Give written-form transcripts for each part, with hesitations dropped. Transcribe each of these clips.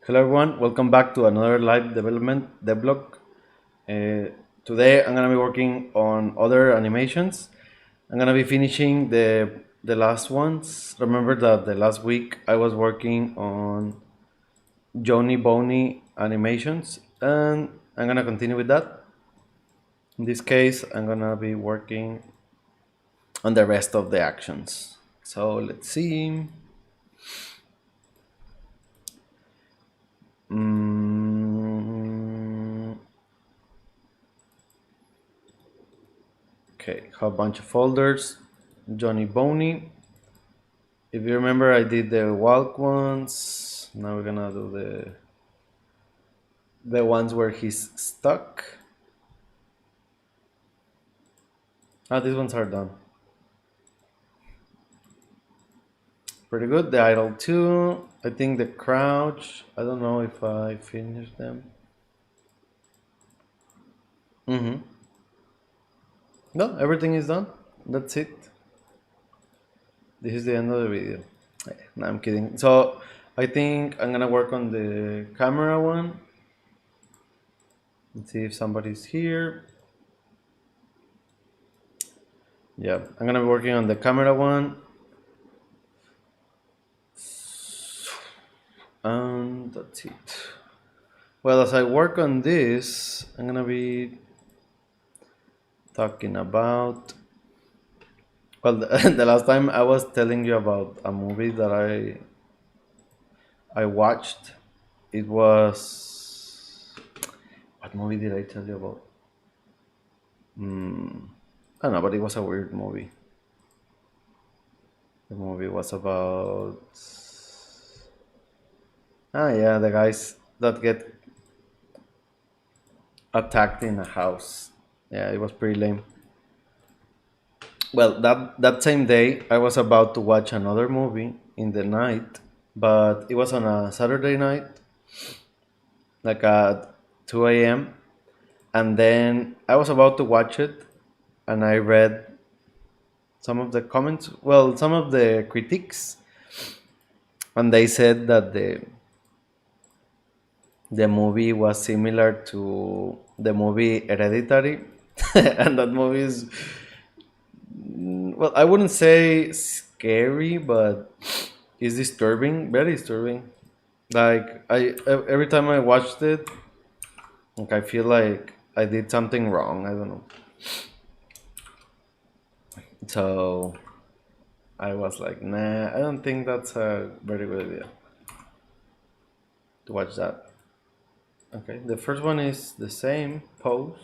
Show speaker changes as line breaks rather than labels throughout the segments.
Hello everyone, welcome back to another live development devlog. Today I'm gonna be working on other animations. I'm gonna be finishing the last ones. Remember that the last week I was working on Boney animations, and I'm gonna continue with that. In this case, I'm gonna be working on the rest of the actions. So let's see. Mm, okay, have a bunch of folders. Boney. If you remember, I did the walk ones. Now we're gonna do the ones where he's stuck. Ah, these ones are done. Pretty good. The idle too. I think the crouch. I don't know if I finished them. Mm-hmm. No, everything is done. That's it. This is the end of the video. No, I'm kidding. So I think I'm gonna work on the camera one. Let's see if somebody's here. Yeah, I'm gonna be working on the camera one. And that's it. Well, as I work on this, I'm gonna be talking about. Well, the last time I was telling you about a movie that I watched. It was what movie did I tell you about? I don't know, but it was a weird movie. The movie was about yeah, the guys that get attacked in a house. Yeah, it was pretty lame. Well, that same day, I was about to watch another movie in the night, but it was on a Saturday night, like at 2 a.m. And then I was about to watch it, and I read some of the comments, well, some of the critiques, and they said that the movie was similar to the movie Hereditary, and that movie is, well, I wouldn't say scary, but it's disturbing, very disturbing. Like every time I watched it, like I feel like I did something wrong. I don't know. So I was like, nah, I don't think that's a very good idea to watch that. Okay, the first one is the same pose.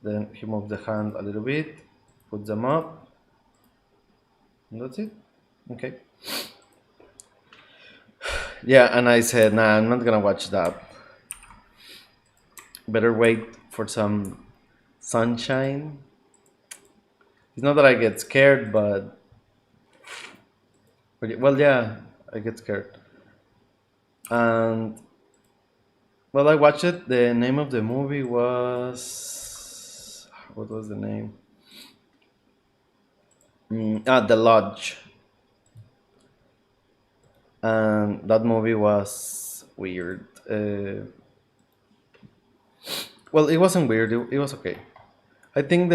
Then he moves the hand a little bit, puts them up, and that's it. Okay. Yeah, and I said, nah, I'm not gonna watch that. Better wait for some sunshine. It's not that I get scared, but well, yeah, I get scared. And well, I watched it. The name of the movie was what was the name? The Lodge. And that movie was weird. Well, it wasn't weird. It was okay. I think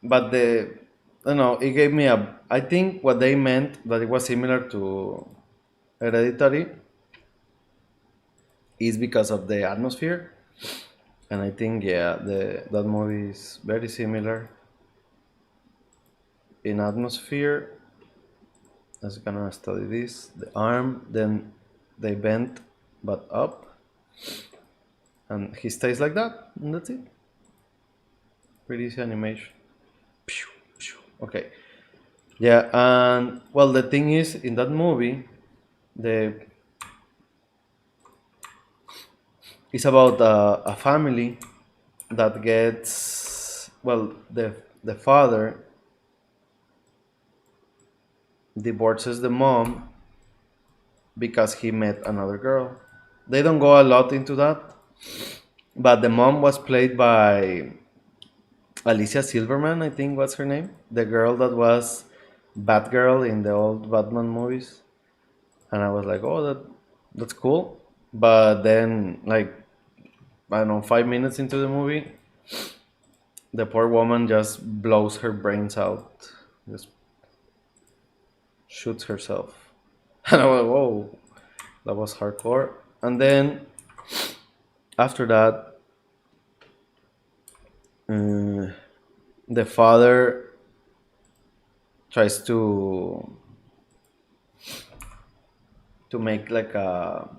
but I don't know. It gave me a. I think what they meant that it was similar to Hereditary is because of the atmosphere, and I think yeah, the that movie is very similar in atmosphere. As gonna study this, the arm, then they bend but up, and he stays like that, and that's it. Pretty easy animation. Pew, pew. Okay, yeah, and well, the thing is, in that movie, the it's about a family that gets well, the father divorces the mom because he met another girl. They don't go a lot into that, but the mom was played by Alicia Silverman, I think was her name, the girl that was Batgirl in the old Batman movies. And I was like, oh, that that's cool. But then, like, I don't know, 5 minutes into the movie, the poor woman just blows her brains out, just shoots herself. And I went, whoa, that was hardcore. And then after that, uh, the father tries to make like a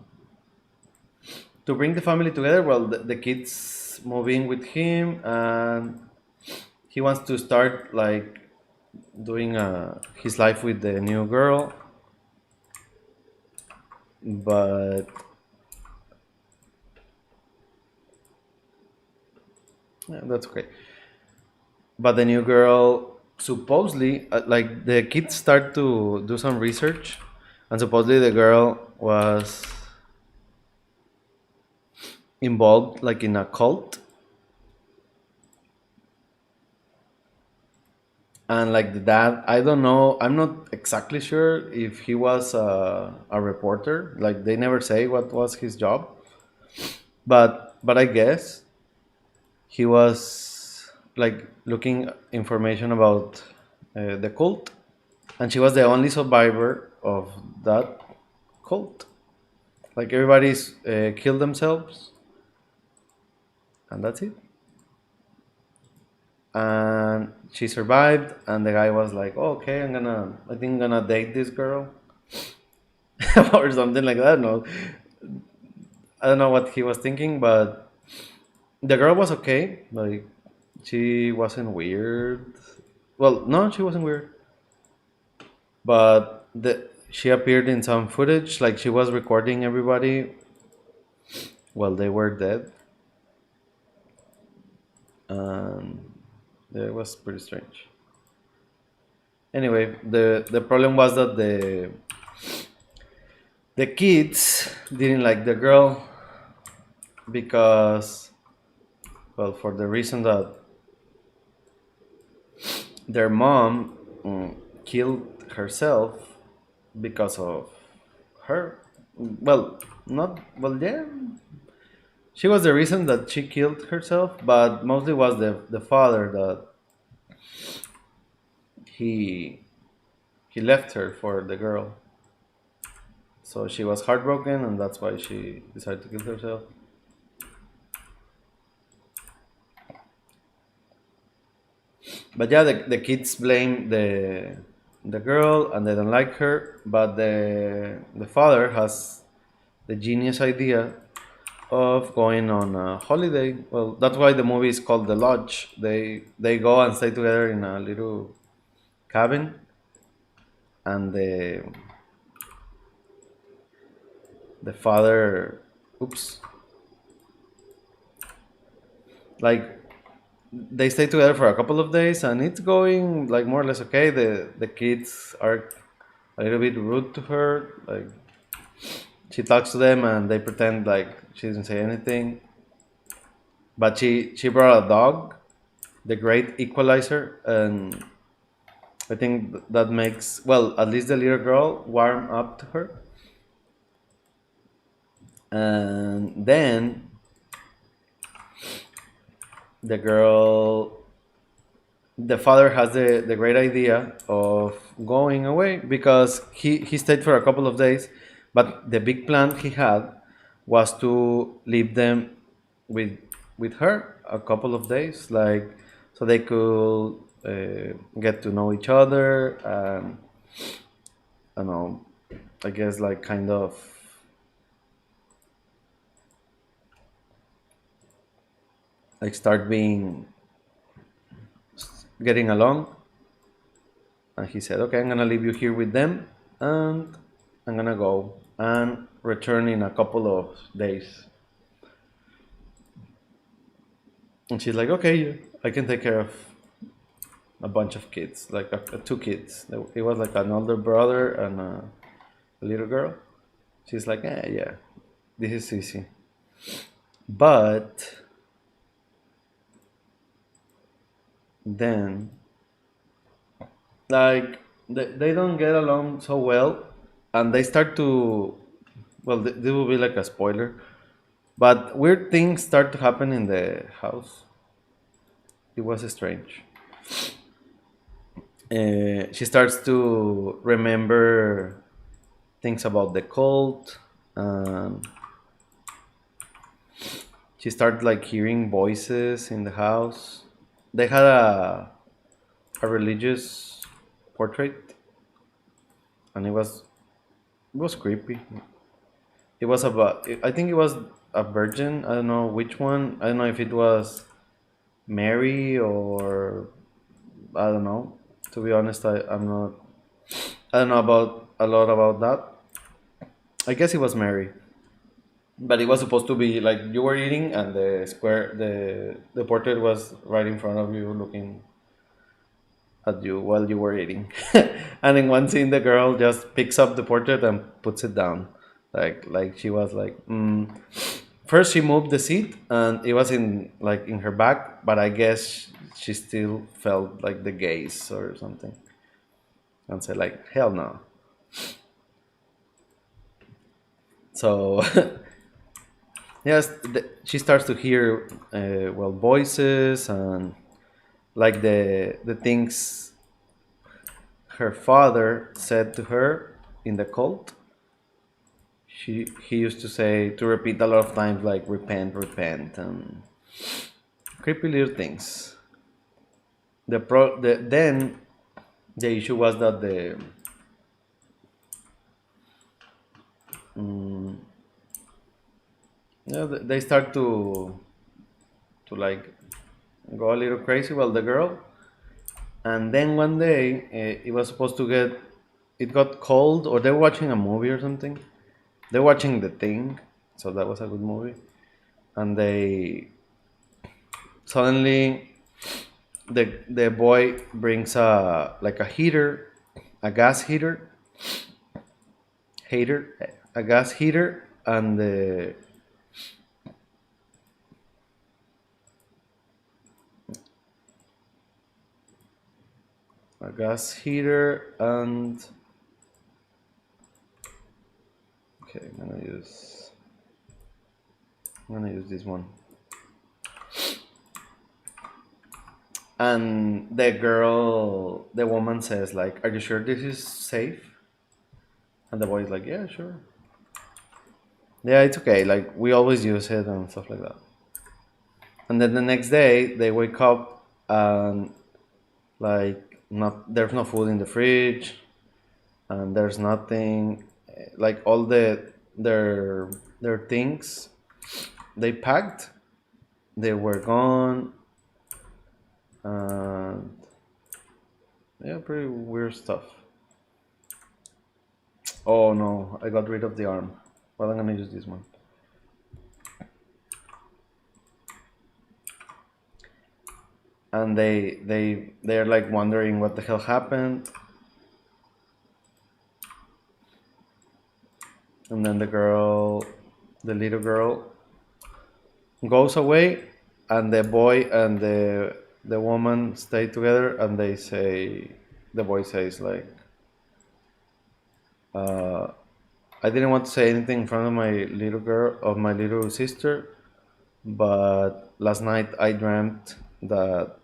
to bring the family together. Well, the kids move in with him, and he wants to start like doing his life with the new girl, but yeah, that's okay. But the new girl supposedly, like the kids start to do some research, and supposedly the girl was involved like in a cult, and like the dad, I don't know, I'm not exactly sure if he was a reporter. Like they never say what was his job, but I guess he was like looking information about the cult, and she was the only survivor of that cult. Like everybody's killed themselves, and that's it. And she survived, and the guy was like, oh, "Okay, I think I'm gonna date this girl," or something like that. No, I don't know what he was thinking, but the girl was okay. Like she wasn't weird. Well, no, she wasn't weird, but she appeared in some footage. Like she was recording everybody while they were dead, and it was pretty strange. Anyway, the problem was that the kids didn't like the girl because, well, for the reason that their mom killed herself because of her. Well, not well, yeah. She was the reason that she killed herself, but mostly was the father that he he left her for the girl. So she was heartbroken, and that's why she decided to kill herself. But yeah, the kids blame the girl, and they don't like her. But the father has the genius idea of going on a holiday. Well, that's why the movie is called The Lodge. They go and stay together in a little cabin, and the father, oops, like they stay together for a couple of days, and it's going like more or less okay. The kids are a little bit rude to her. Like she talks to them, and they pretend like she didn't say anything. But she brought a dog, the Great Equalizer, and I think that makes, well, at least the little girl warm up to her. And then the girl, the father has the great idea of going away because he stayed for a couple of days, but the big plan he had was to leave them with with her a couple of days, like so they could get to know each other, and I don't know, I guess like kind of like start being getting along. And he said, okay, I'm gonna leave you here with them, and I'm gonna go and return in a couple of days. And she's like, okay, I can take care of a bunch of kids, like two kids. It was like an older brother and a little girl. She's like, yeah, this is easy. But then, like, they don't get along so well, and they start to Well, this will be like a spoiler, but weird things start to happen in the house. It was strange. She starts to remember things about the cult. She started like hearing voices in the house. They had a religious portrait, and it was creepy. It was about, I think it was a virgin. I don't know which one. I don't know if it was Mary or I don't know. To be honest, I'm not. I don't know about a lot about that. I guess it was Mary, but it was supposed to be like you were eating and the portrait was right in front of you, looking at you while you were eating. And in one scene, the girl just picks up the portrait and puts it down, like she was like. First, she moved the seat, and it was in her back, but I guess she still felt like the gaze or something, and said like, "Hell no." So yes, she starts to hear well voices and like the things her father said to her in the cult. He used to say to repeat a lot of times like repent, repent, and creepy little things. Then the issue was that they start to like go a little crazy. Well, the girl, and then one day it was supposed to get it got cold, or they were watching a movie or something. They're watching The Thing, so that was a good movie, and they suddenly the boy brings a heater, a gas a gas heater, and a gas heater and okay, I'm gonna use this one. And the woman says like, "Are you sure this is safe?" And the boy is like, "Yeah, sure. Yeah, it's okay. Like we always use it and stuff like that." And then the next day they wake up and like not there's no food in the fridge, and there's nothing like all their things they packed, they were gone, and yeah, pretty weird stuff. Oh no, I got rid of the arm. Well, I'm gonna use this one. And they're like wondering what the hell happened. And then the little girl goes away, and the boy and the woman stay together, and the boy says like, uh, I didn't want to say anything in front of my little sister, but last night I dreamt that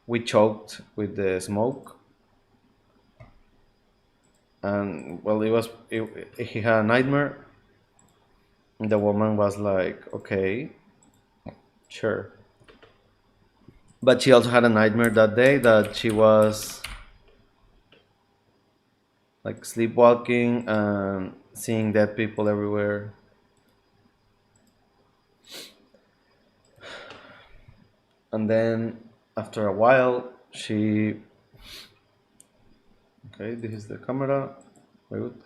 we choked with the smoke, and well, he had a nightmare. And the woman was like, okay, sure. But she also had a nightmare that day that she was like sleepwalking and seeing dead people everywhere. And then after a while, okay, this is the camera. Very good.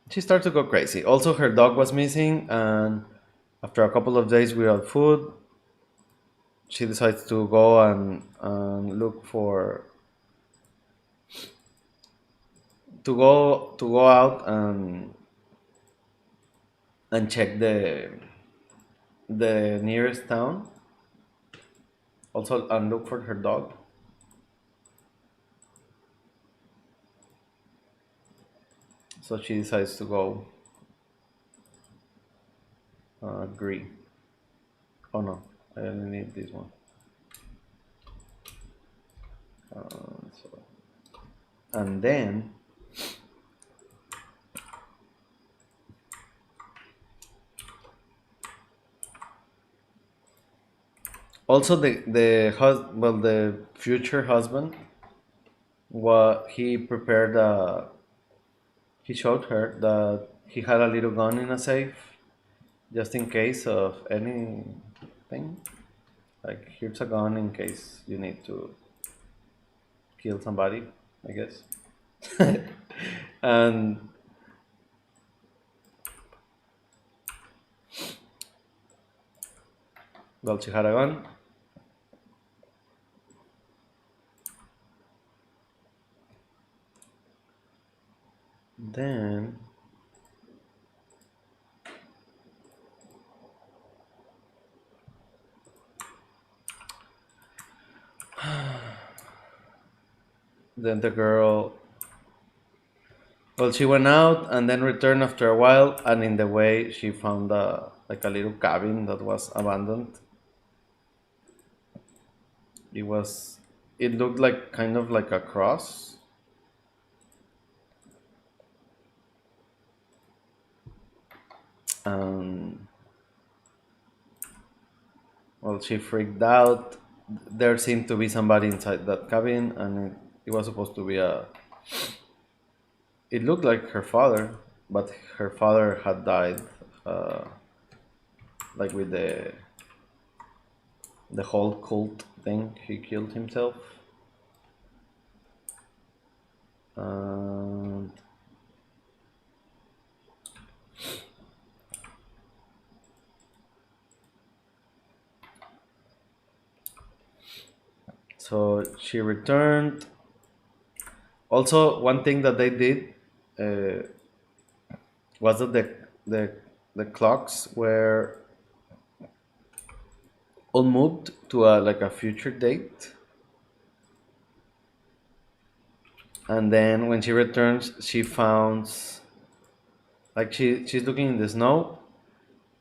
She started to go crazy. Also, her dog was missing, and after a couple of days without food, she decides to go and look for to go out and check the nearest town, also, and look for her dog. So she decides to go agree. Oh no, I only need this one. So, and then also the future husband, what he prepared, he showed her that he had a little gun in a safe just in case of anything. Like, here's a gun in case you need to kill somebody, I guess. And well, she had a gun. Then the girl, well, she went out and then returned after a while, and in the way she found like a little cabin that was abandoned. It was, it looked like kind of like a cross. Um, well, she freaked out. There seemed to be somebody inside that cabin, and it was supposed to be a. It looked like her father, but her father had died, uh, like with the whole cult thing. He killed himself. And so she returned. Also, one thing that they did, uh, was that the the clocks were all moved to a like a future date. And then when she returns, she finds, like, she's looking in the snow,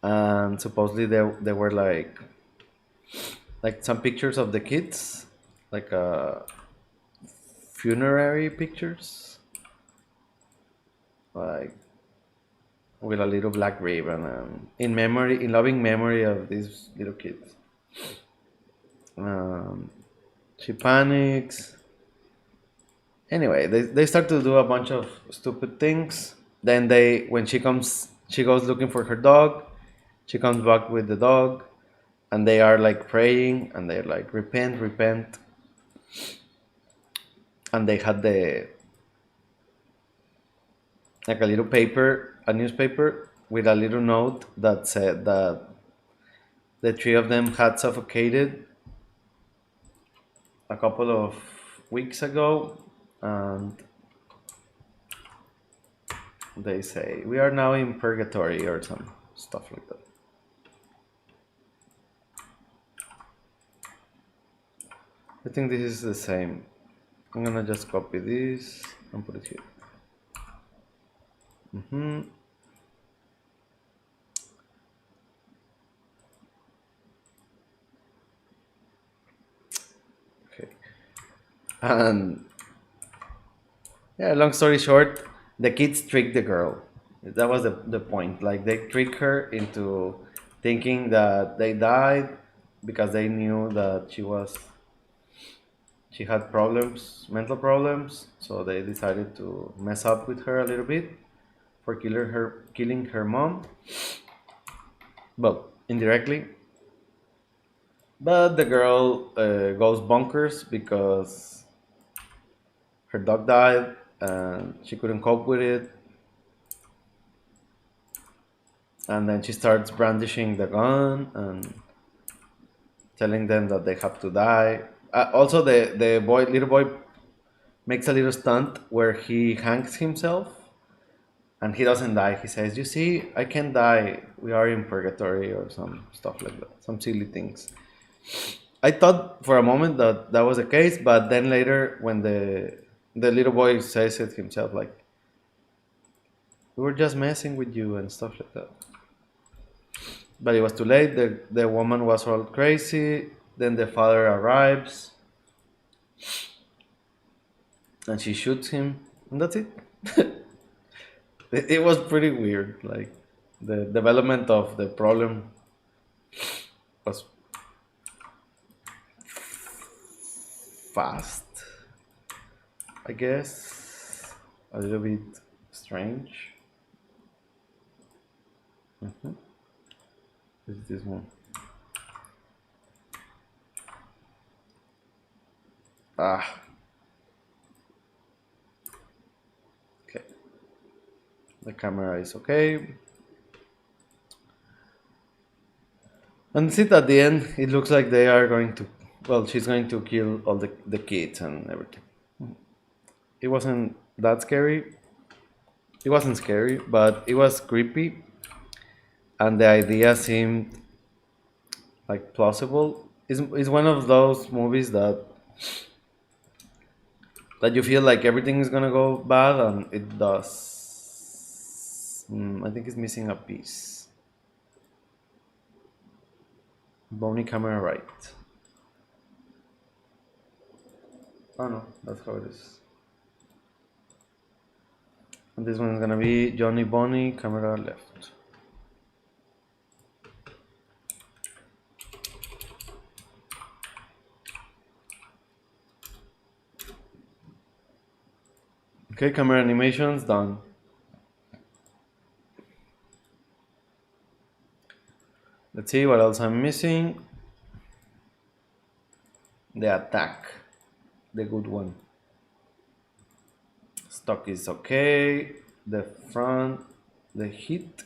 and supposedly there were like some pictures of the kids, like funerary pictures, like with a little black ribbon, in loving memory of these little kids. Um, she panics. Anyway, they start to do a bunch of stupid things. Then when she goes looking for her dog. She comes back with the dog, and they are like praying, and they're like, repent, repent. And they had like a little paper, a newspaper with a little note that said that the three of them had suffocated a couple of weeks ago, and they say we are now in purgatory or some stuff like that. I think this is the same. I'm gonna just copy this and put it here. Okay. And yeah, long story short, the kids tricked the girl. That was the point. Like, they tricked her into thinking that they died because they knew that she had problems, mental problems. So they decided to mess up with her a little bit for killing her mom. Well, indirectly. But the girl goes bonkers because her dog died and she couldn't cope with it. And then she starts brandishing the gun and telling them that they have to die. Also, the little boy, makes a little stunt where he hangs himself, and he doesn't die. He says, "You see, I can die. We are in purgatory," or some stuff like that, some silly things. I thought for a moment that that was the case, but then later, when the little boy says it himself, like, We were just messing with you and stuff like that. But it was too late. The woman was all crazy. Then the father arrives and she shoots him, and that's it. It was pretty weird. Like the development of the problem was fast, I guess. A little bit strange. Is this one? Ah, okay. The camera is okay. And see at the end, it looks like they are going to, well, she's going to kill all the kids and everything. It wasn't that scary. It wasn't scary, but it was creepy. And the idea seemed like plausible. It's one of those movies that you feel like everything is gonna go bad, and it does. I think it's missing a piece. Boney camera right. Oh no, that's how it is. And this one is gonna be Johnny Boney camera left. Okay, camera animations done. Let's see what else I'm missing. The attack, the good one. Stock is okay. The front, the hit.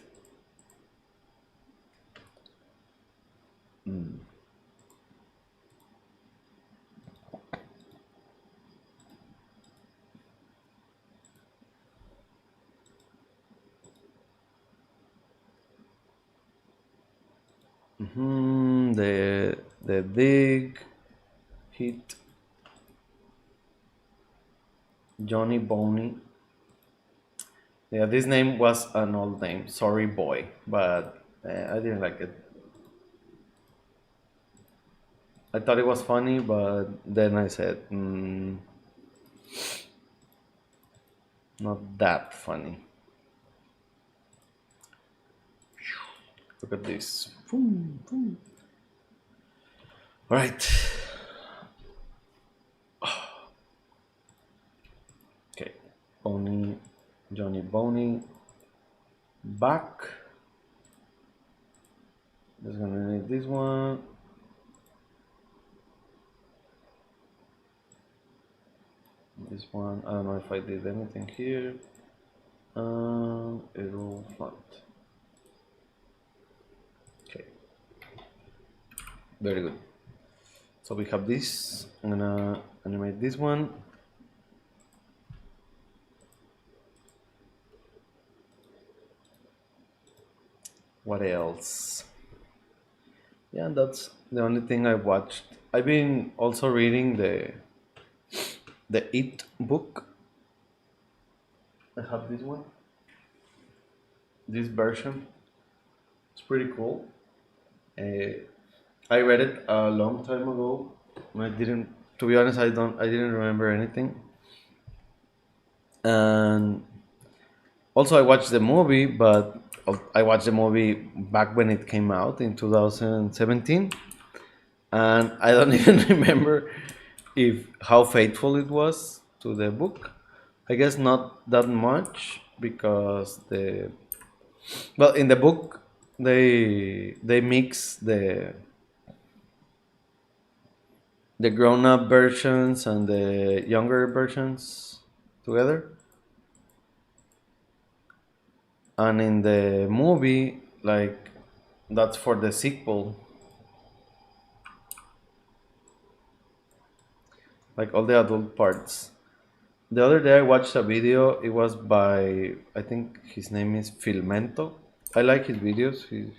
The dig, hit. Johnny Boney. Yeah, this name was an old name. Sorry, boy, but I didn't like it. I thought it was funny, but then I said, not that funny. Look at this. Boom, boom. All right. Okay. Boney, Johnny Boney. Back. Just gonna need this one. This one. I don't know if I did anything here. Arrow front. Okay. Very good. So we have this. I'm gonna animate this one. What else? Yeah, that's the only thing I watched. I've been also reading the It book. I have this one. This version. It's pretty cool. I read it a long time ago. I didn't, to be honest, I didn't remember anything. And also, I watched the movie, but I watched the movie back when it came out in 2017, and I don't even remember if how faithful it was to the book. I guess not that much because in the book they mix the grown up versions and the younger versions together. And in the movie, like, that's for the sequel. Like all the adult parts. The other day I watched a video. It was by, I think his name is Filmento. I like his videos. He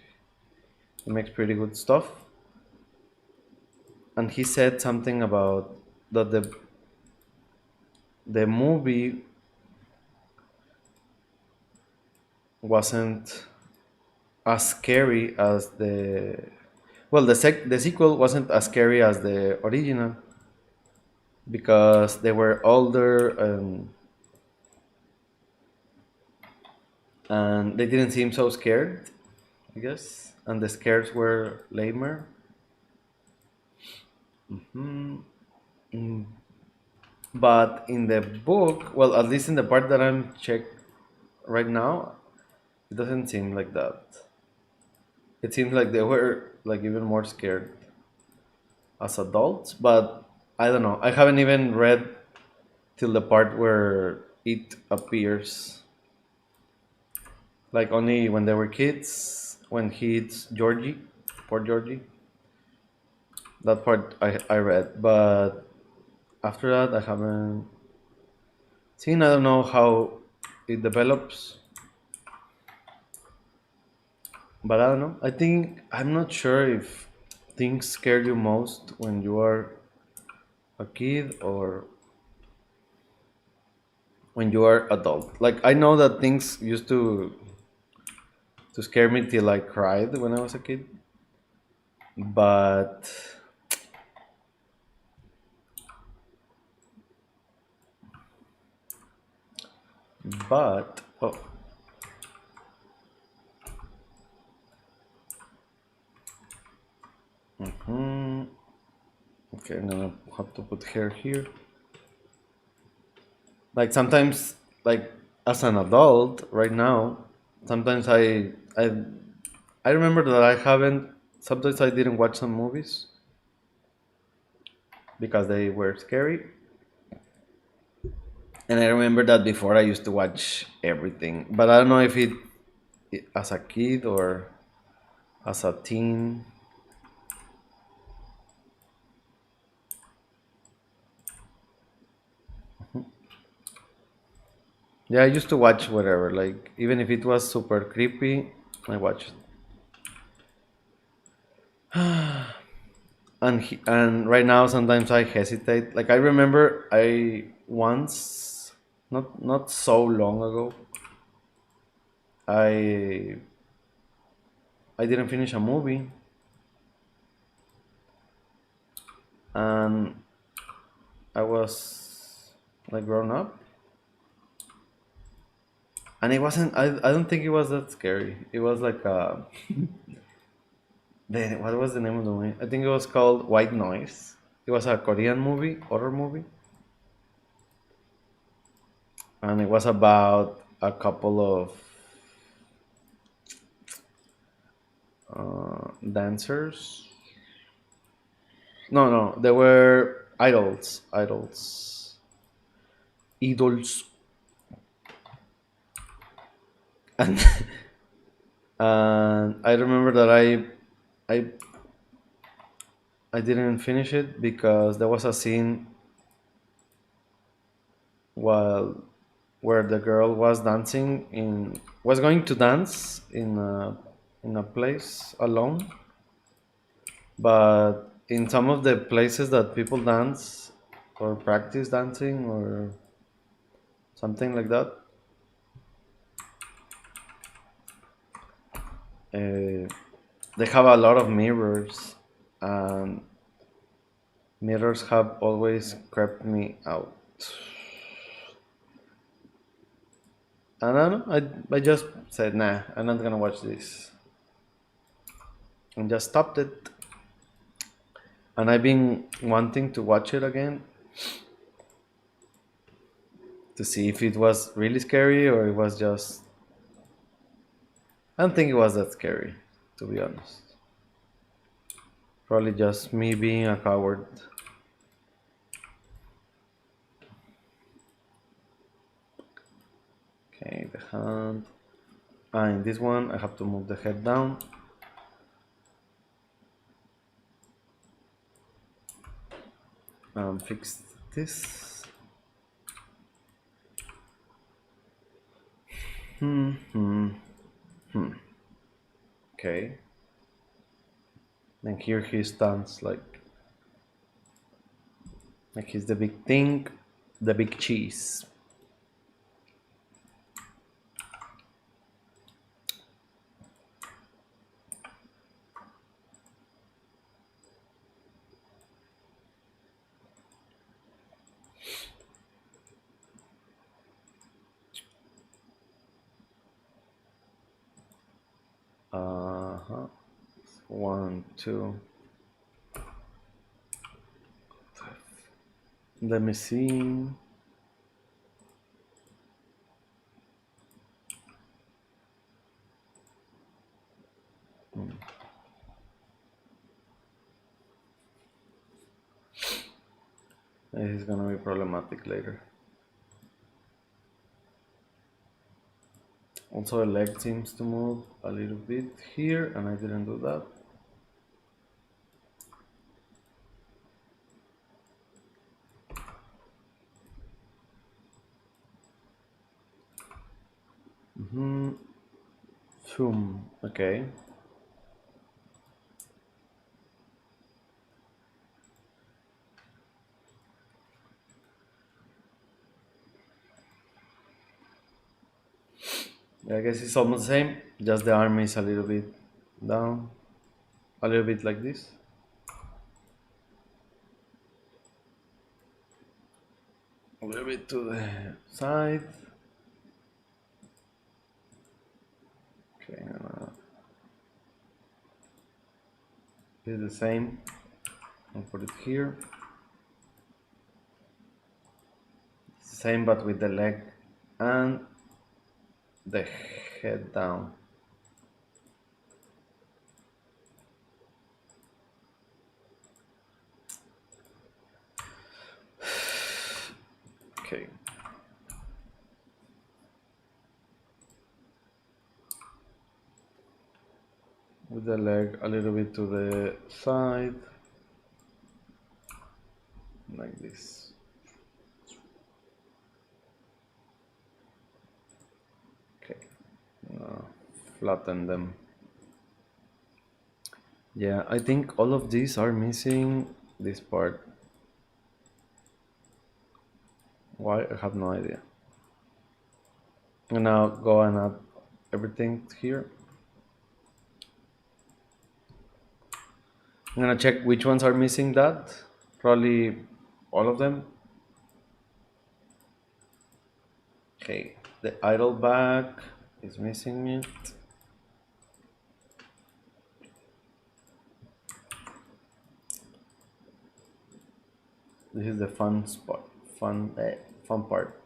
makes pretty good stuff. And he said something about that the movie wasn't as scary as the sequel wasn't as scary as the original because they were older and they didn't seem so scared, I guess, and the scares were lamer. But in the book, well, at least in the part that I'm check right now, it doesn't seem like that. It seems like they were like even more scared as adults, but I don't know. I haven't even read till the part where it appears. Like only when they were kids, when he eats Georgie, poor Georgie. That part I read, but after that I haven't seen. I don't know how it develops, but I don't know. I think I'm not sure if things scare you most when you are a kid or when you are adult. Like I know that things used to scare me till I cried when I was a kid, but oh, hmm, okay, I'm gonna have to put hair here. Like sometimes, like as an adult right now, sometimes I remember that I haven't. Sometimes I didn't watch some movies because they were scary, and I remember that before I used to watch everything. But I don't know if it as a kid or as a teen. Yeah, I used to watch whatever, like even if it was super creepy, I watched. And right now sometimes I hesitate. Like I remember I once, not so long ago, I I didn't finish a movie and I was like grown up and it wasn't. I don't think it was that scary. It was like what was the name of the movie? I think it was called White Noise. It was a Korean movie, horror movie, and it was about a couple of dancers. No, no, they were idols, and and I remember that I I didn't finish it because there was a scene while where the girl was going to dance in a place alone, but in some of the places that people dance or practice dancing or something like that, uh, they have a lot of mirrors, and mirrors have always crept me out. And I don't know, I just said, nah, I'm not gonna watch this. And just stopped it. And I've been wanting to watch it again to see if it was really scary or it was just. I don't think it was that scary, to be honest. Probably just me being a coward. Okay, the hand. In this one, I have to move the head down. Fix this. Hmm. Okay. And here he stands like he's the big thing, the big cheese. to. Let me see. This is gonna be problematic later. Also, a leg seems to move a little bit here, and I didn't do that. Zoom. Okay. I guess it's almost the same, just the arm is a little bit down, a little bit like this. A little bit to the side. Okay, it's the same. I'll put it here. It's the same, but with the leg and the head down. Okay. With the leg a little bit to the side, like this. Okay, flatten them. Yeah, I think all of these are missing this part. Why? I have no idea. And now go and add everything here. I'm gonna check which ones are missing that. Probably all of them. Okay, the idle back is missing it. This is the fun spot, fun part.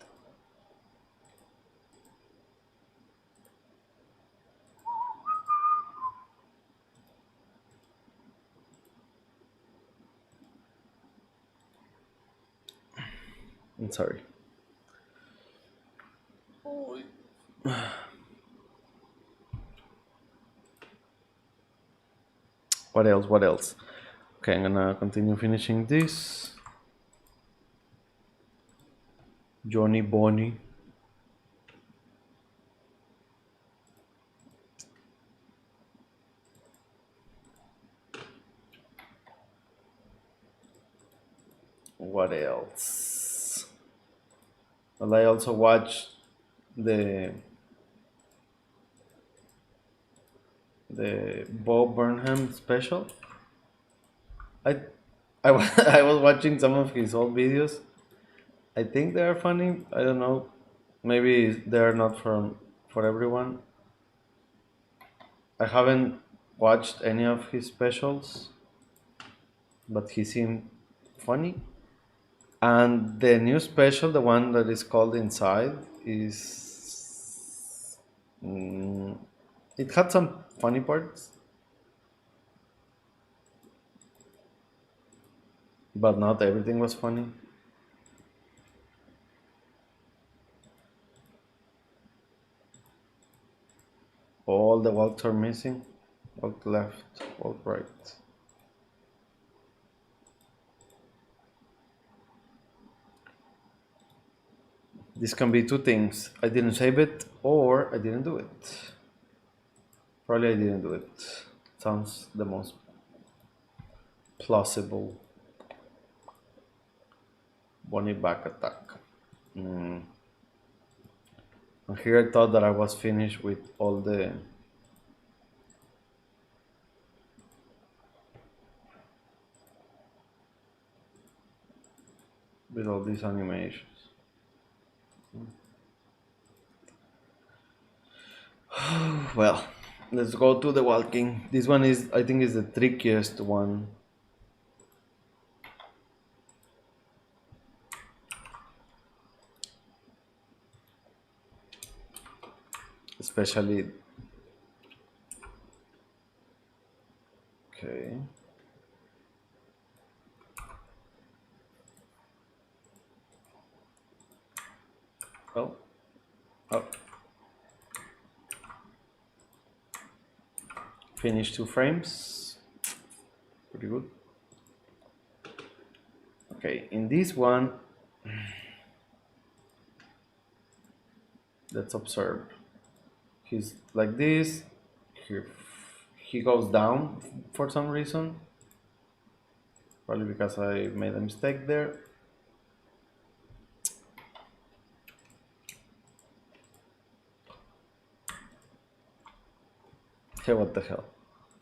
I'm sorry. What else? What else? Okay, I'm gonna continue finishing this. Boney. What else? Well, I also watched the Bo Burnham special. I I was watching some of his old videos. I think they are funny. I don't know. Maybe they are not for everyone. I haven't watched any of his specials, but he seemed funny. And the new special, the one that is called Inside, is it had some funny parts, but not everything was funny. All the walks are missing. Walk left, walk right. This can be two things. I didn't save it or I didn't do it. Probably I didn't do it. Sounds the most plausible. Boney back attack. And here I thought that I was finished with all these animations. Well, let's go to the walking. This one is, I think, is the trickiest one. Especially, okay. Oh, oh. Finish 2 frames. Pretty good. Okay, in this one, let's observe. He's like this. He, he goes down for some reason. Probably because I made a mistake there. Okay, what the hell?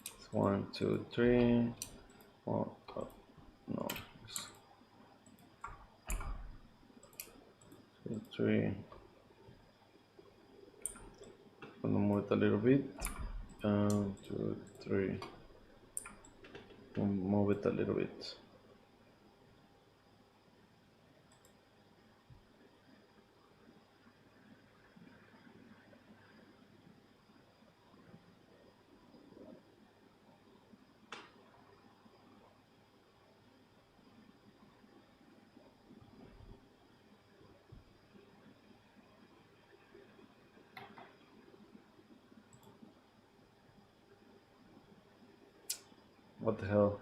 It's 1, 2, 3. Oh, oh no. 2, 3. Gonna move it a little bit. 2, 3. Move it a little bit. What the hell?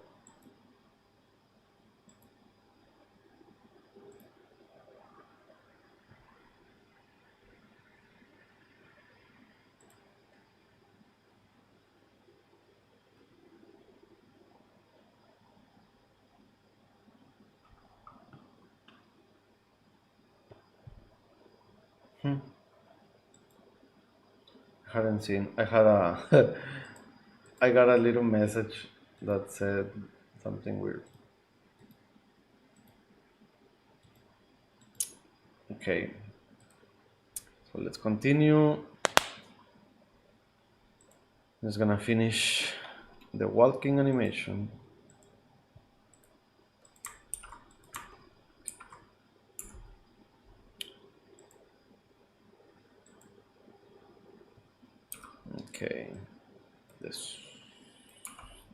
I hadn't seen. I had a. I got a little message that said something weird. Okay, so let's continue. Just gonna finish the walking animation. Okay, this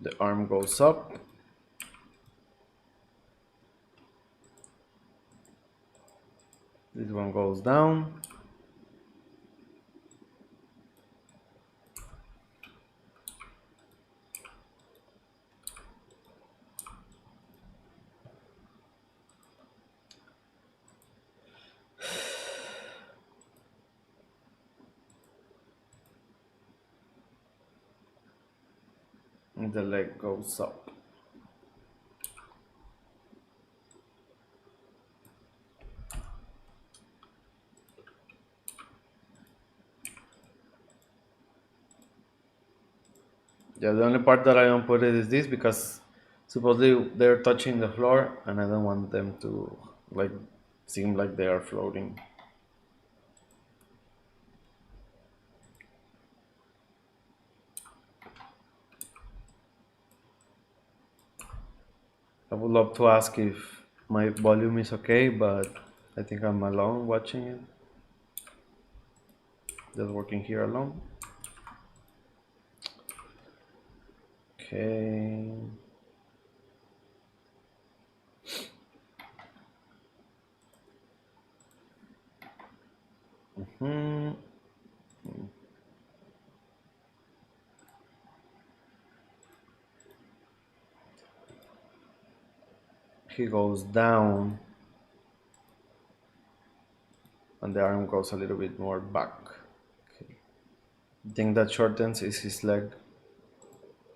the arm goes up. This one goes down. And the leg goes up. Yeah, the only part that I don't put it is this because supposedly they're touching the floor and I don't want them to like seem like they are floating. I would love to ask if my volume is okay, but I think I'm alone watching it. Just working here alone. Okay. Hmm. He goes down and the arm goes a little bit more back. Okay. I think that shortens is his leg,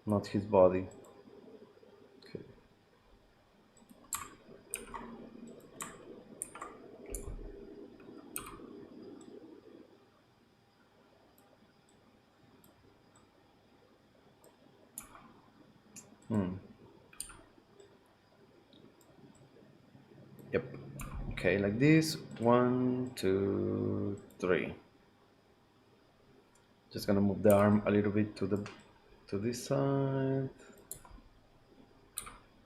not his body. Okay. Yep. Okay, like this. 1, 2, 3. Just gonna move the arm a little bit to this side,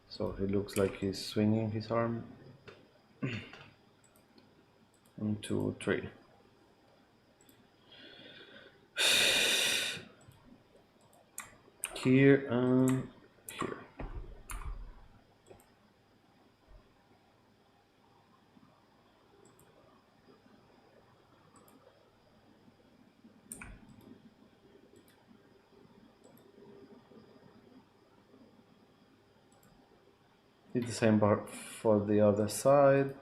so he looks like he's swinging his arm. 1, 2, 3. Here and here. Did the same part for the other side.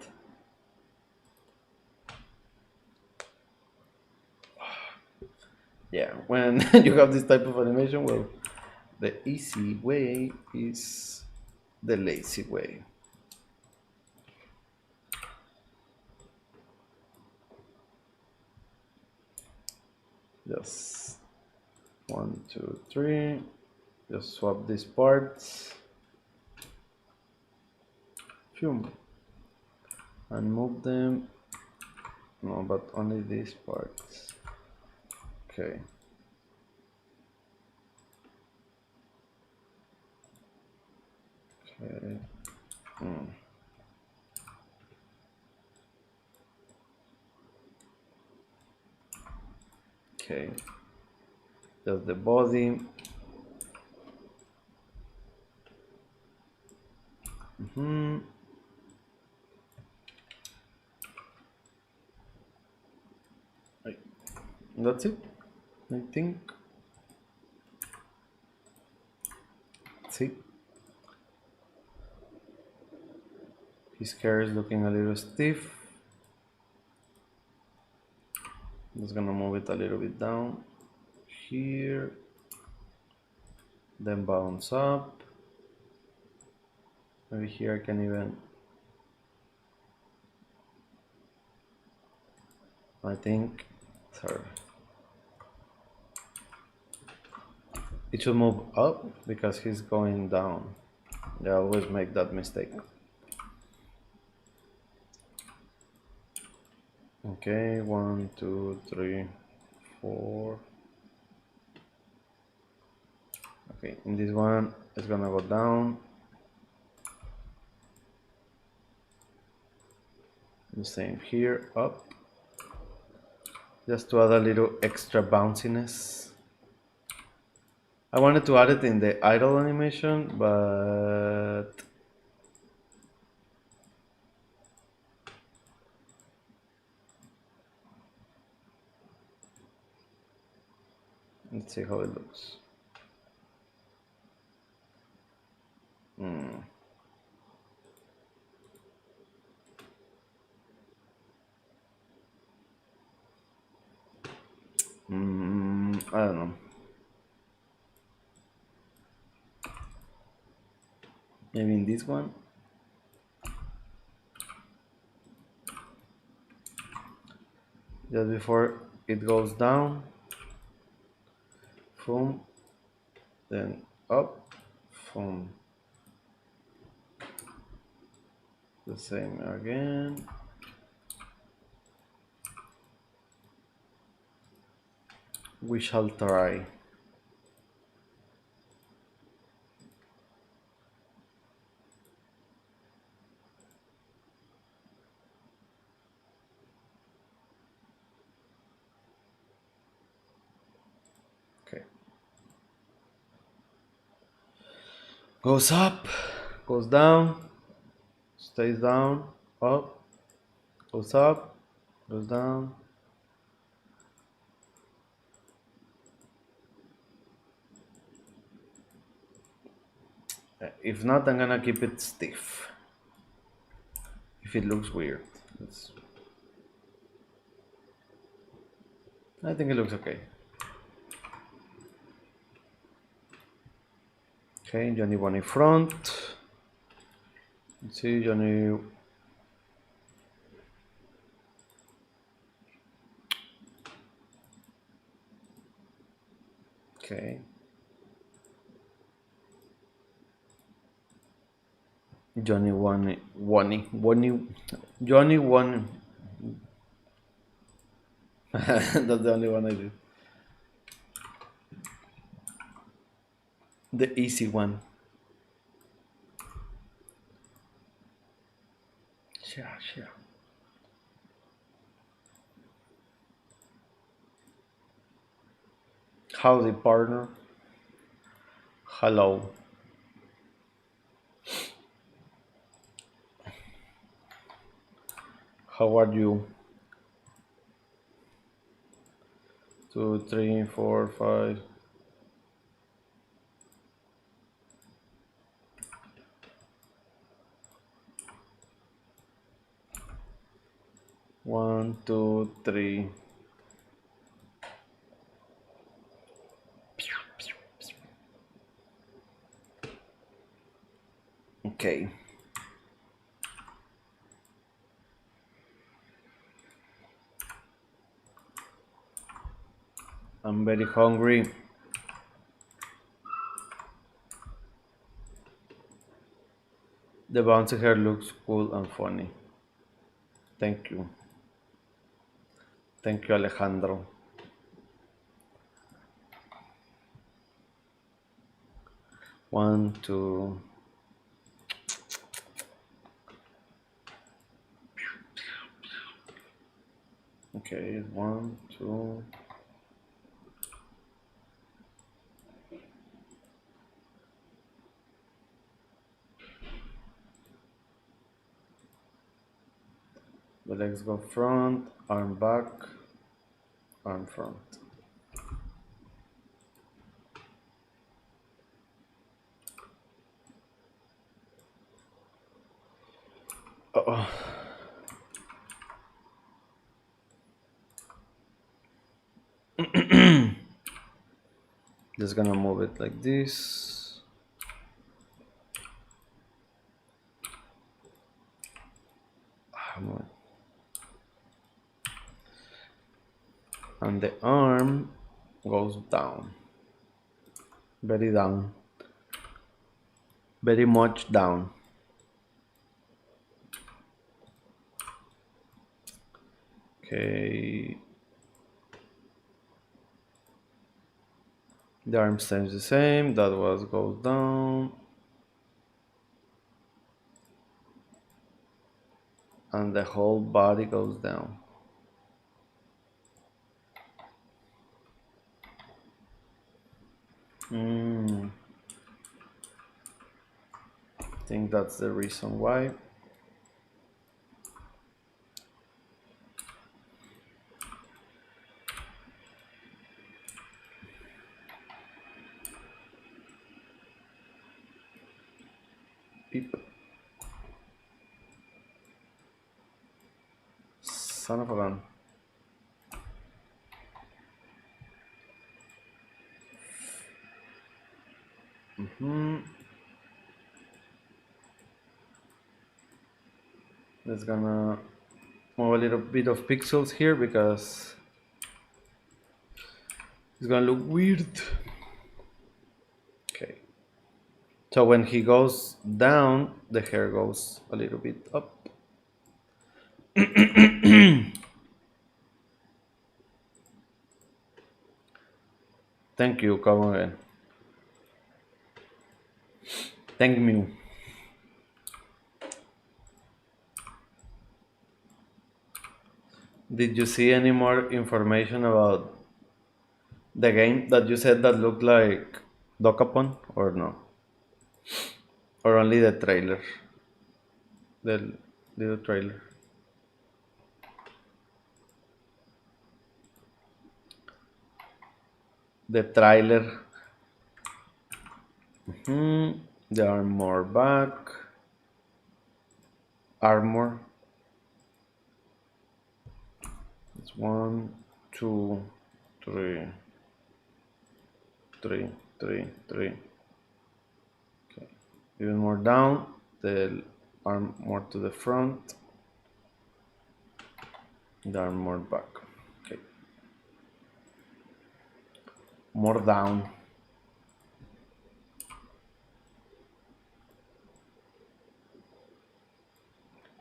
Yeah, when you have this type of animation, well, the easy way is the lazy way. Just 1, 2, 3. Just swap these parts. Phew. And move them. No, but only these parts. Okay. Okay. Okay. Just the body. That's it, I think. See, his hair is looking a little stiff. Just gonna move it a little bit down here, then bounce up. Maybe here I can even, I think, sorry, it should move up because he's going down. I always make that mistake. Okay, 1, 2, 3, 4. Okay, in this one it's gonna go down. The same here, up. Just to add a little extra bounciness. I wanted to add it in the idle animation, but let's see how it looks. I don't know. Maybe in this one. Just before it goes down. Boom. Then up. Boom. The same again. We shall try. Okay. Goes up, goes down, stays down, up, goes up, goes down. If not, I'm gonna keep it stiff. If it looks weird. I think it looks okay. Okay, Johnny Boney front. Let's see, Johnny. Okay. Johnny Johnny one. That's the only one I did. The easy one. Yeah, yeah. Howdy, partner. Hello. How are you? Two, three, four, five. One, two, three. Okay. I'm very hungry. The bouncy hair looks cool and funny. Thank you. Thank you, Alejandro. One, two. Okay, one, two. The legs go front, arm back, arm front. Uh-oh. Just gonna move it like this. And the arm goes down. Very down. Very much down. Okay. The arm stays the same. That was goes down. And the whole body goes down. I think that's the reason why. Beep. Son of a gun. Just gonna move a little bit of pixels here because it's gonna look weird. Okay. So when he goes down, the hair goes a little bit up. Thank you, come again. Thank you. Did you see any more information about the game that you said that looked like Dokapon or no? Or only the trailer? The little trailer. The trailer. The armor back. Armor. It's one, two, three, three. Okay. Even more down. The arm more to the front. The arm more back. Okay. More down.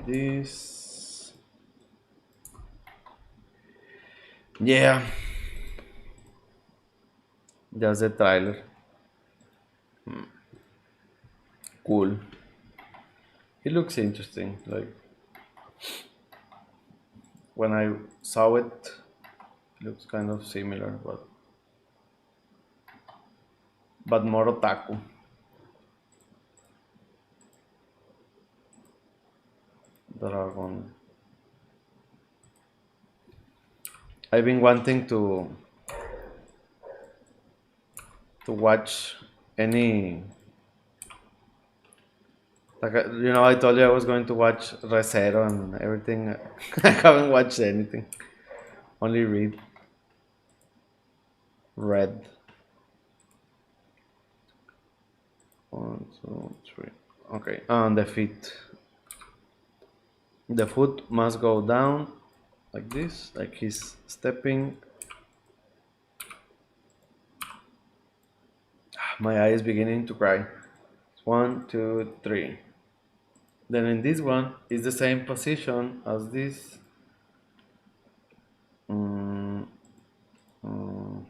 This. Yeah. That's the trailer. Cool. It looks interesting. Like when I saw it, it looks kind of similar, but more otaku. Dragon. I've been wanting to watch any like I told you I was going to watch Recero and everything. I haven't watched anything. Only read. One, two, three. Okay, on the feet. The foot must go down like this, like he's stepping. My eye is beginning to cry. One, two, three. Then in this one is the same position as this. Mm, mm,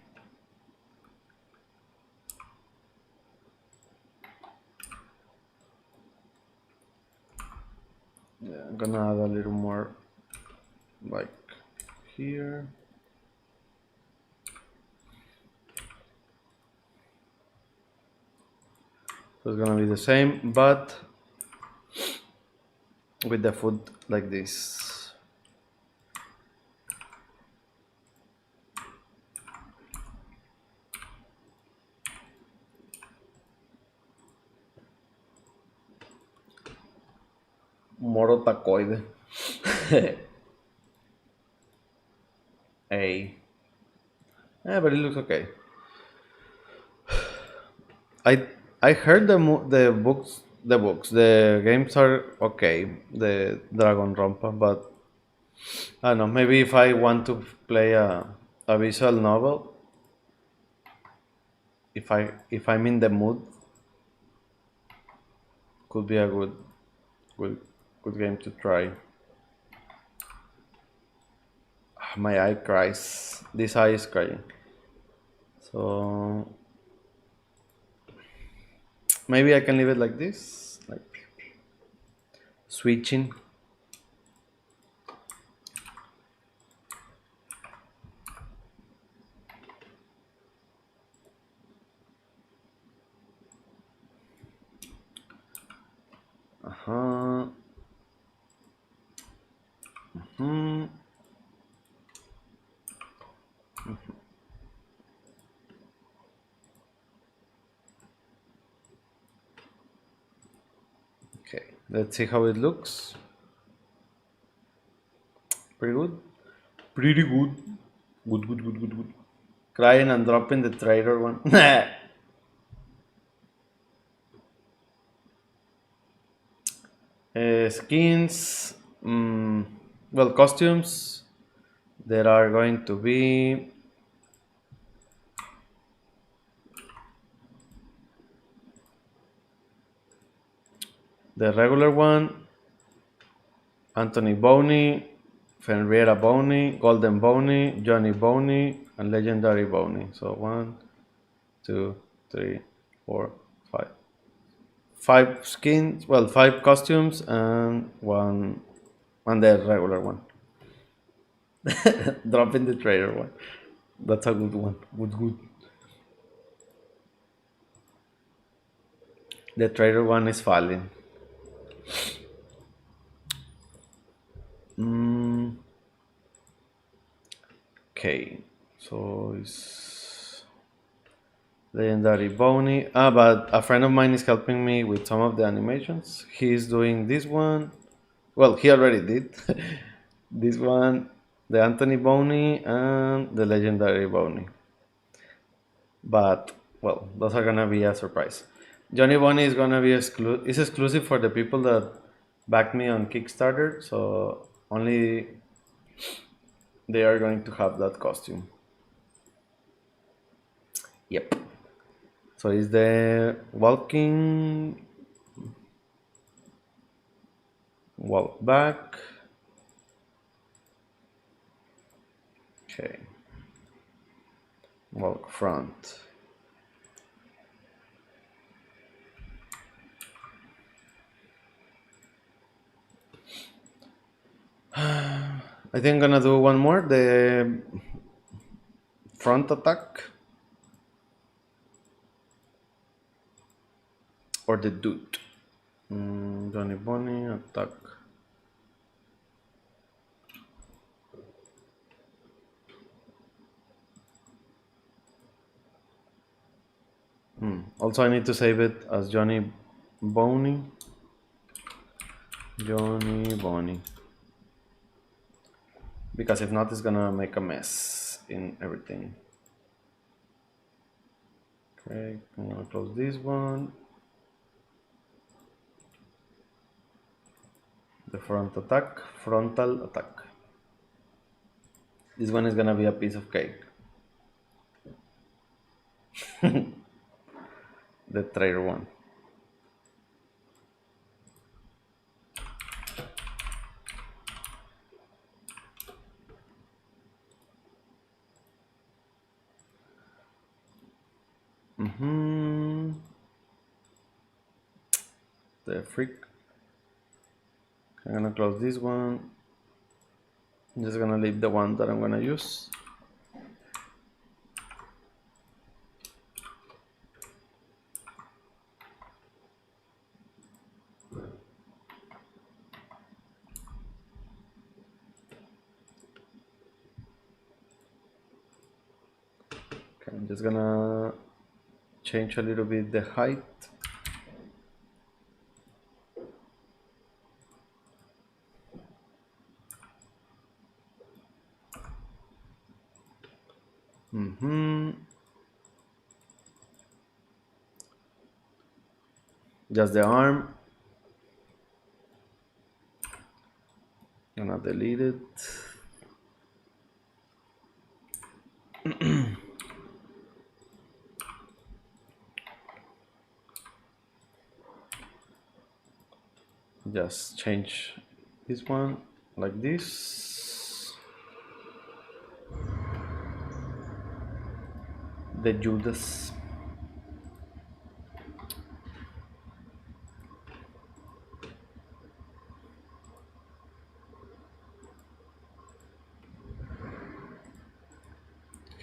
yeah, I'm gonna add a little more like here. So it's gonna be the same, but with the foot like this. Moro tacoide. A. Yeah, but it looks okay. I I heard the games are okay. The Dragon Rompa, but I don't know. Maybe if I want to play a visual novel, if I'm in the mood, could be a good good game to try. My eye cries. This eye is crying. So maybe I can leave it like this, like switching. Uh huh. Hmm. Okay. Let's see how it looks. Pretty good. Pretty good. Good. Good. Good. Good. Good. Crying and dropping the traitor one. Skins. Well, costumes. There are going to be the regular one, Anthony Boney, Fenriera Boney, Golden Boney, Johnny Boney, and Legendary Boney. So one, two, three, four, five. Five skins, well, five costumes and one, and the regular one. Dropping the trailer one. That's a good one. Good, good. The trailer one is falling. Mm, okay, so it's Legendary Boney. But a friend of mine is helping me with some of the animations. He's doing this one. Well, he already did. This one, the Anthony Boney and the Legendary Boney. But well, those are gonna be a surprise. Johnny Boney is gonna be is exclusive for the people that backed me on Kickstarter, so only they are going to have that costume. Yep. So is the walk back. Okay. Walk front. I think I'm gonna do one more, the front attack. Or the dude. Johnny Boney attack. Also, I need to save it as Johnny Boney. Johnny Boney. Because if not, it's gonna make a mess in everything. Okay, I'm gonna close this one. The frontal attack. This one is gonna be a piece of cake. The traitor one. The freak. I'm gonna close this one. I'm just gonna leave the one that I'm gonna use. Okay, I'm just gonna change a little bit the height. Just the arm. Gonna delete it. Just change this one like this. The Judas.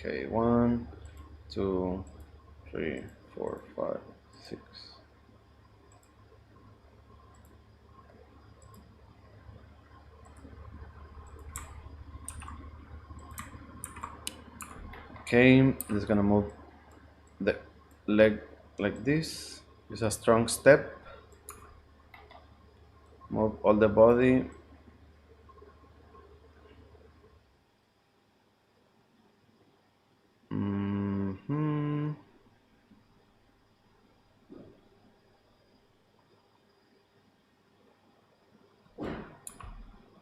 Okay, 1, 2, 3, 4, 5, 6. Okay, just gonna move the leg like this. Use a strong step. Move all the body.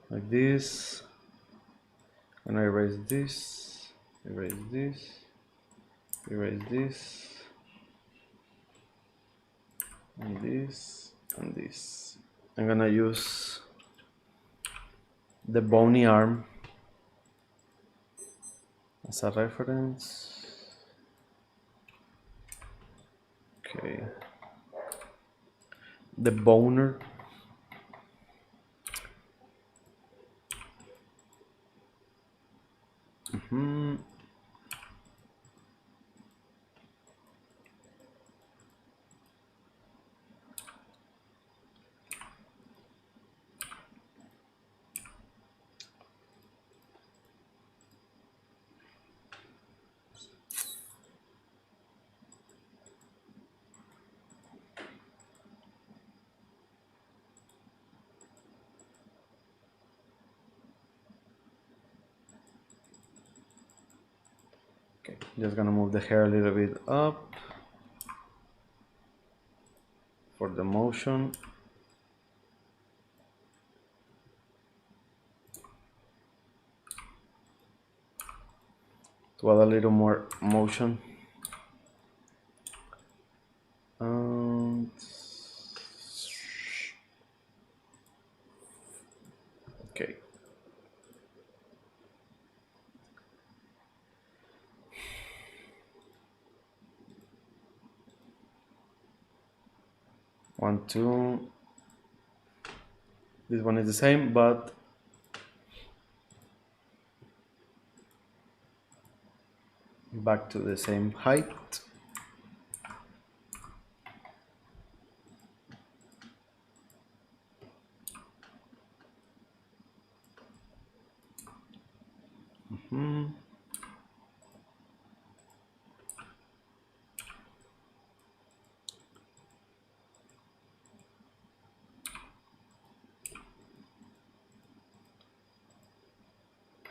Like this. And I erase this, erase this, erase this, and this, and this. I'm gonna use the Boney arm as a reference. Okay. The boner. Okay, just gonna move the hair a little bit up for the motion. To add a little more motion. And okay. One, two. This one is the same, but back to the same height.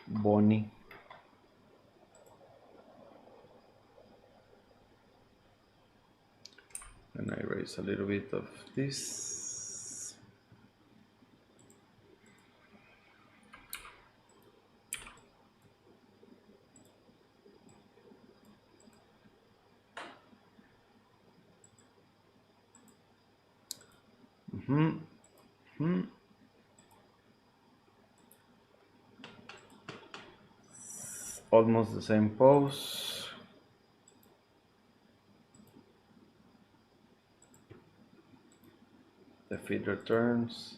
Boney. And I erase a little bit of this. Almost the same pose. The feed returns.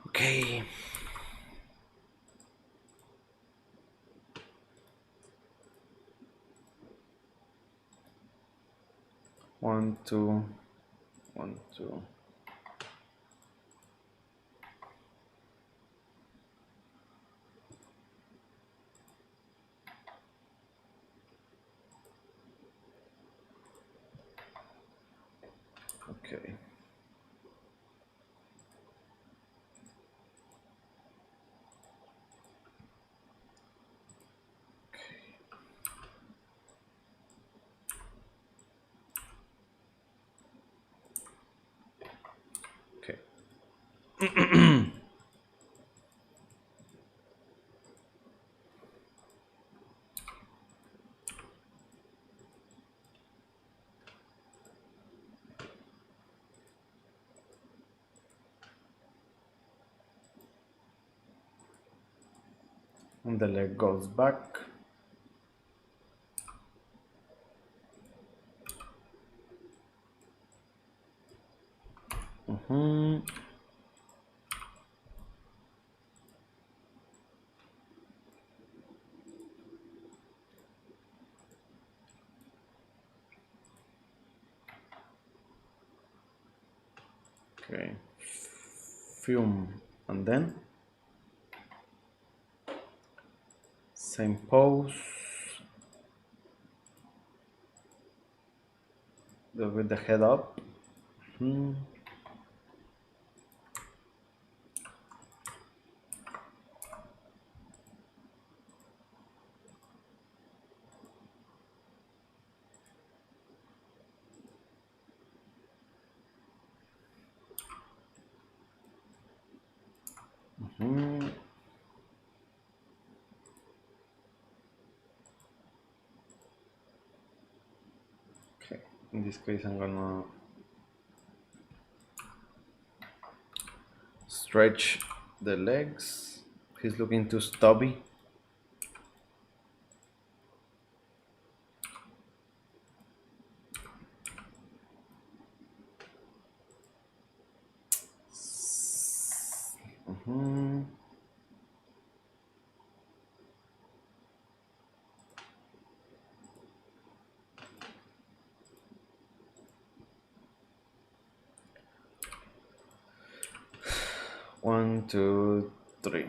Okay. One, two, 1, 2. Okay. Okay. And the leg goes back. Okay. Fume. And then same pose. With the head up. Okay. In this case, I'm gonna stretch the legs. He's looking too stubby. One, two, three.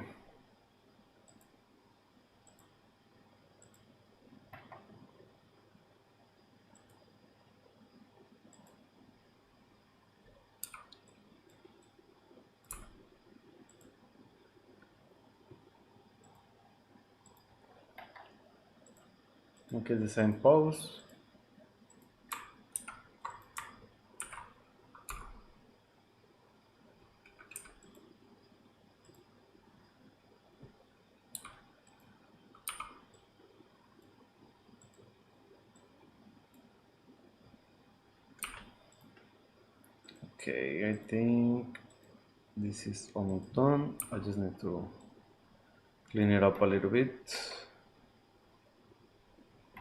Okay, the same pose. Okay, I think This is almost done. I just need to clean it up a little bit.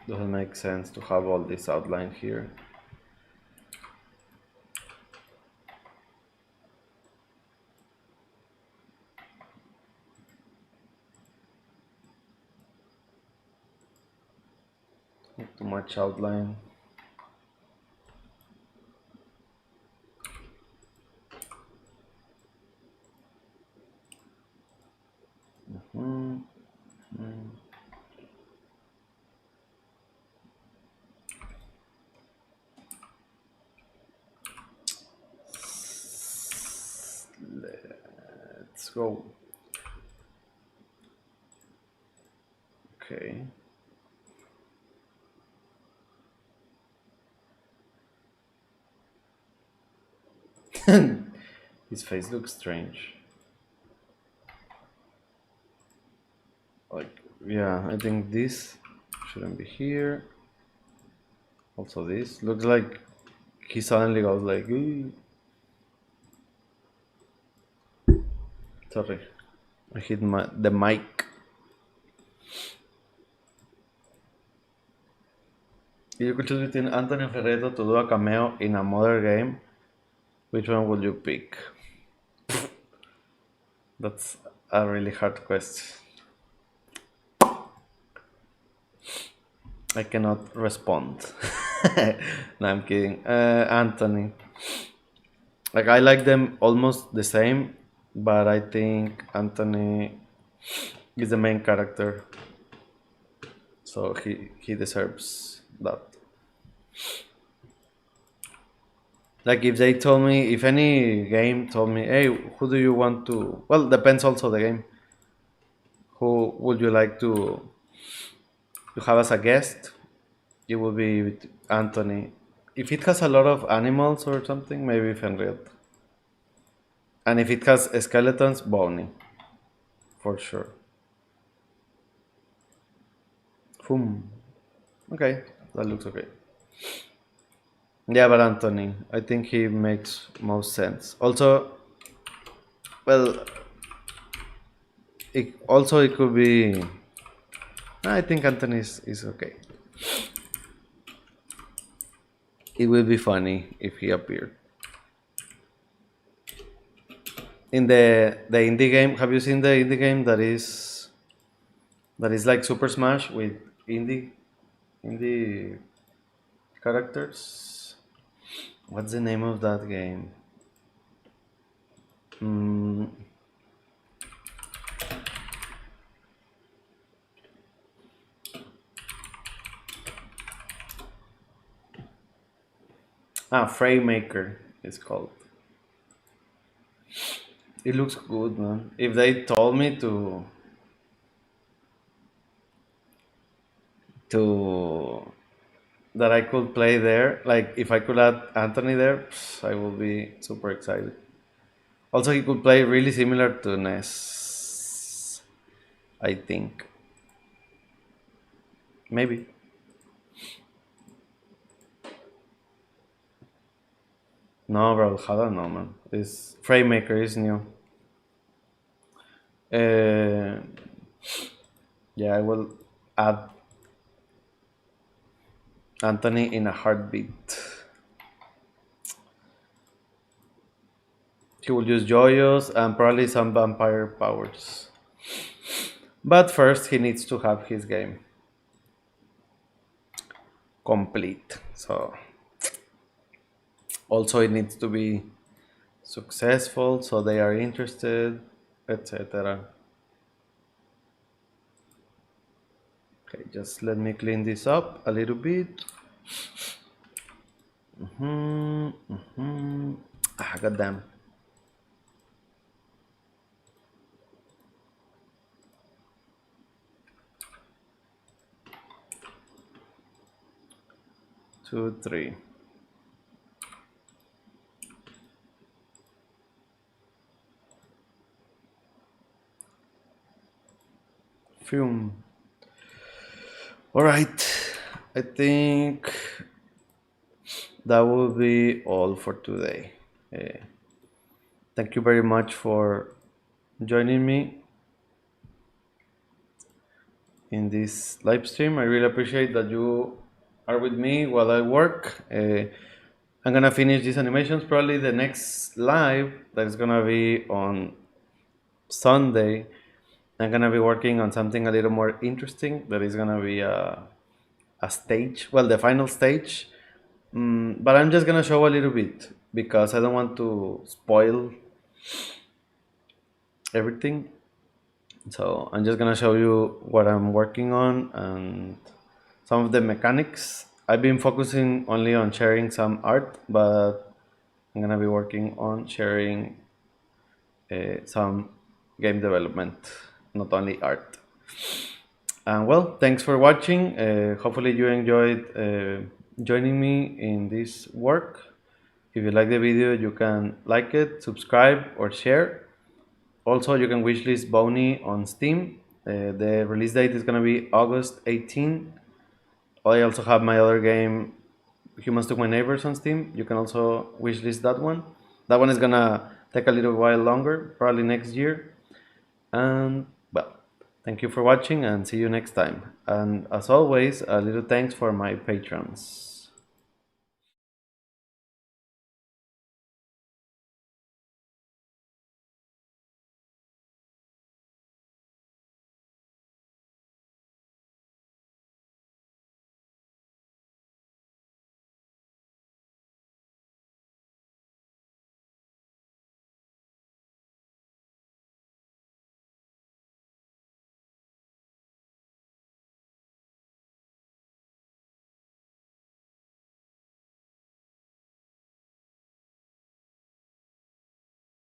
Doesn't make sense to have all this outline here. Not too much outline. Let's go. Okay. His face looks strange. Like, yeah, I think this shouldn't be here. Also, this looks like he suddenly goes like, "Ooh." Sorry, I hit the mic. If you could choose between Anthony Ferreto to do a cameo in a modern game, which one would you pick? That's a really hard question. I cannot respond. No, I'm kidding. Anthony. Like, I like them almost the same, but I think Anthony is the main character, so he deserves that. Like, if they told me, if any game told me, hey, who do you want to? Well, depends also the game. Who would you like to have as a guest? It would be with Anthony. If it has a lot of animals or something, maybe Fenrir. And if it has skeletons, Boney, for sure. Boom. Okay, that looks okay. Yeah, but Anthony, I think he makes most sense. Also, well, it could be. I think Anthony is okay. It would be funny if he appeared in the indie game. Have you seen the indie game that is like Super Smash with indie characters? What's the name of that game? Mm, Frame Maker is called. It looks good, man. If they told me to that I could play there, like if I could add Anthony there, I will be super excited. Also, he could play really similar to Ness, I think. Maybe. No, bro, Hada no, man. This Frame Maker is new. Uh, yeah, I will add Anthony in a heartbeat. He will use joyos and probably some vampire powers. But first, he needs to have his game complete. So, also, it needs to be successful, so they are interested, etc. Okay, just let me clean this up a little bit. Goddamn. Two, three. Phew. All right. I think that will be all for today. Thank you very much for joining me in this live stream. I really appreciate that you are with me while I work. I'm gonna finish these animations. Probably the next live that is gonna be on Sunday. I'm gonna be working on something a little more interesting. That is gonna be a stage. Well, the final stage. But I'm just gonna show a little bit because I don't want to spoil everything. So I'm just gonna show you what I'm working on and some of the mechanics. I've been focusing only on sharing some art, but I'm gonna be working on sharing some game development, not only art. And well, thanks for watching. Hopefully you enjoyed joining me in this work. If you like the video, you can like it, subscribe, or share. Also, you can wishlist Boney on Steam. The release date is gonna be August 18. I also have my other game, Humans Took My Neighbors on Steam. You can also wishlist that one. That one is gonna take a little while longer, probably next year. And well, thank you for watching and see you next time. And as always, a little thanks for my patrons.